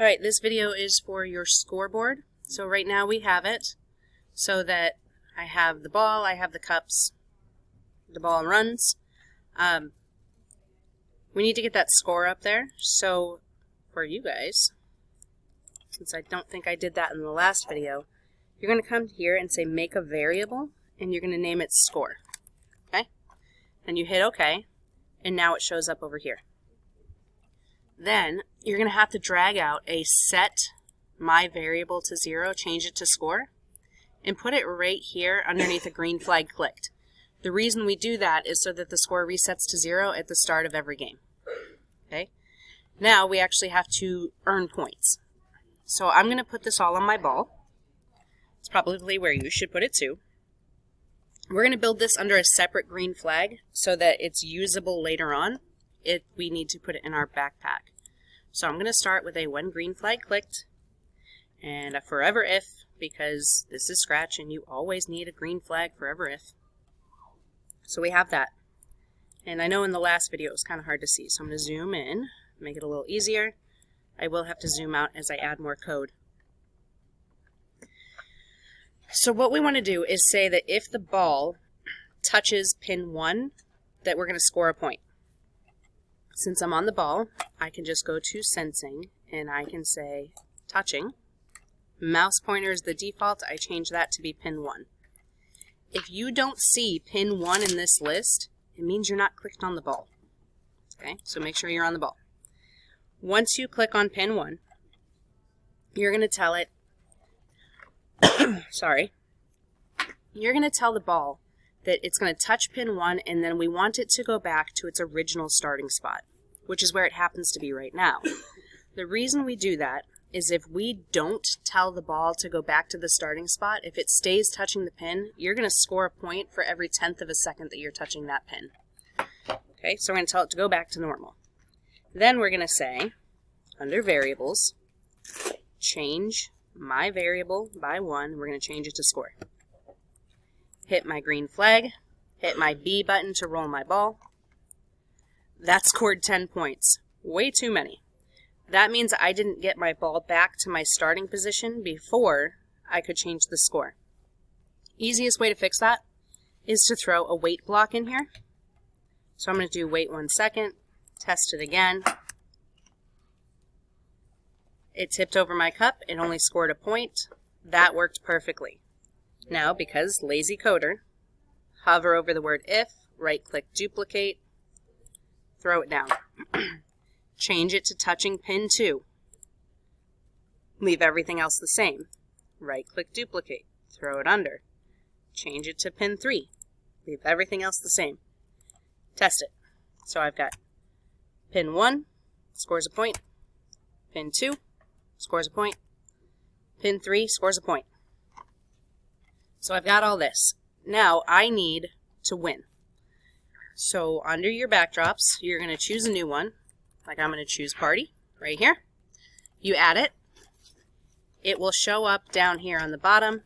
Alright, this video is for your scoreboard. So right now we have it so that I have the ball, I have the cups, the ball runs. We need to get that score up there. So for you guys, since I don't think I did that in the last video, you're going to come here and say make a variable, and you're going to name it score. Okay? And you hit OK, and now it shows up over here. Then you're going to have to drag out a set my variable to 0, change it to score, and put it right here underneath a green flag clicked. The reason we do that is so that the score resets to 0 at the start of every game. Okay? Now we actually have to earn points. So I'm going to put this all on my ball. It's probably where you should put it too. We're going to build this under a separate green flag so that it's usable later on if we need to put it in our backpack. So I'm going to start with a when green flag clicked and a forever if, because this is Scratch and you always need a green flag forever if. So we have that. And I know in the last video it was kind of hard to see, so I'm going to zoom in, make it a little easier. I will have to zoom out as I add more code. So what we want to do is say that if the ball touches pin 1, that we're going to score a point. Since I'm on the ball, I can just go to sensing and I can say touching. Mouse pointer is the default. I change that to be pin 1. If you don't see pin 1 in this list, it means you're not clicked on the ball. Okay, so make sure you're on the ball. Once you click on pin 1, you're going to tell it, you're going to tell the ball that it's going to touch pin 1 and then we want it to go back to its original starting spot, which is where it happens to be right now. The reason we do that is if we don't tell the ball to go back to the starting spot, if it stays touching the pin, you're going to score a point for every 1/10 of a second that you're touching that pin. Okay, so we're going to tell it to go back to normal. Then we're going to say, under variables, change my variable by 1. We're going to change it to score. Hit my green flag, hit my B button to roll my ball. That scored 10 points. Way too many. That means I didn't get my ball back to my starting position before I could change the score. Easiest way to fix that is to throw a wait block in here. So I'm going to do wait 1 second, test it again. It tipped over my cup, it only scored a point. That worked perfectly. Now, because lazy coder, hover over the word if, right-click duplicate, throw it down. Change it to touching pin 2. Leave everything else the same. Right-click duplicate, throw it under. Change it to pin 3. Leave everything else the same. Test it. So I've got pin 1, scores a point. Pin 2, scores a point. Pin 3, scores a point. So I've got all this. Now I need to win. So under your backdrops, you're going to choose a new one. Like I'm going to choose party right here. You add it. It will show up down here on the bottom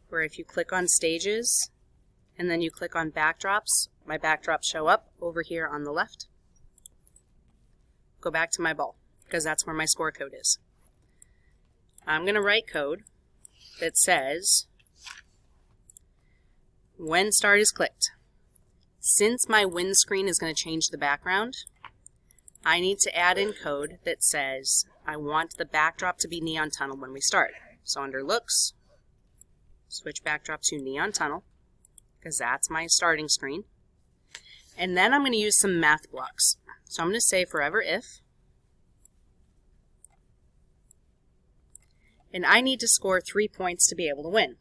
where if you click on stages and then you click on backdrops, my backdrops show up over here on the left. Go back to my ball because that's where my score code is. I'm going to write code that says when start is clicked. Since my win screen is going to change the background, I need to add in code that says I want the backdrop to be neon tunnel when we start. So under looks, switch backdrop to neon tunnel because that's my starting screen. And then I'm going to use some math blocks. So I'm going to say forever if, and I need to score 3 points to be able to win.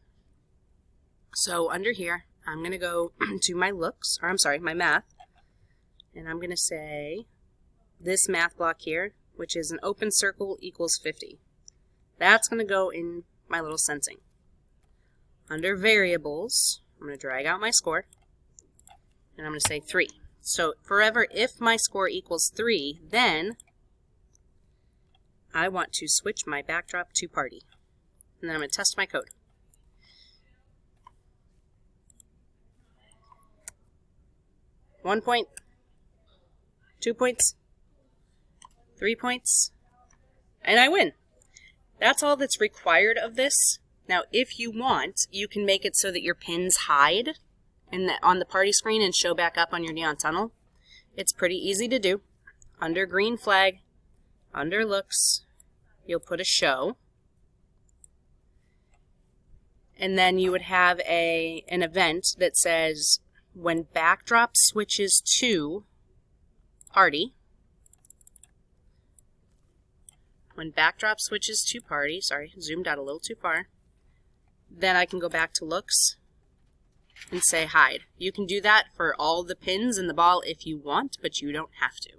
So under here, I'm going to go to my looks, or I'm sorry, my math, and I'm going to say this math block here, which is an open circle equals 50. That's going to go in my little sensing. Under variables, I'm going to drag out my score, and I'm going to say 3. So forever, if my score equals 3, then I want to switch my backdrop to party. And then I'm going to test my code. One point, 2 points, 3 points, and I win. That's all that's required of this. Now, if you want, you can make it so that your pins hide on the party screen and show back up on your neon tunnel. It's pretty easy to do. Under green flag, under looks, you'll put a show. And then you would have an event that says, when backdrop switches to party, when backdrop switches to party, sorry, zoomed out a little too far, then I can go back to looks and say hide. You can do that for all the pins in the ball if you want, but you don't have to.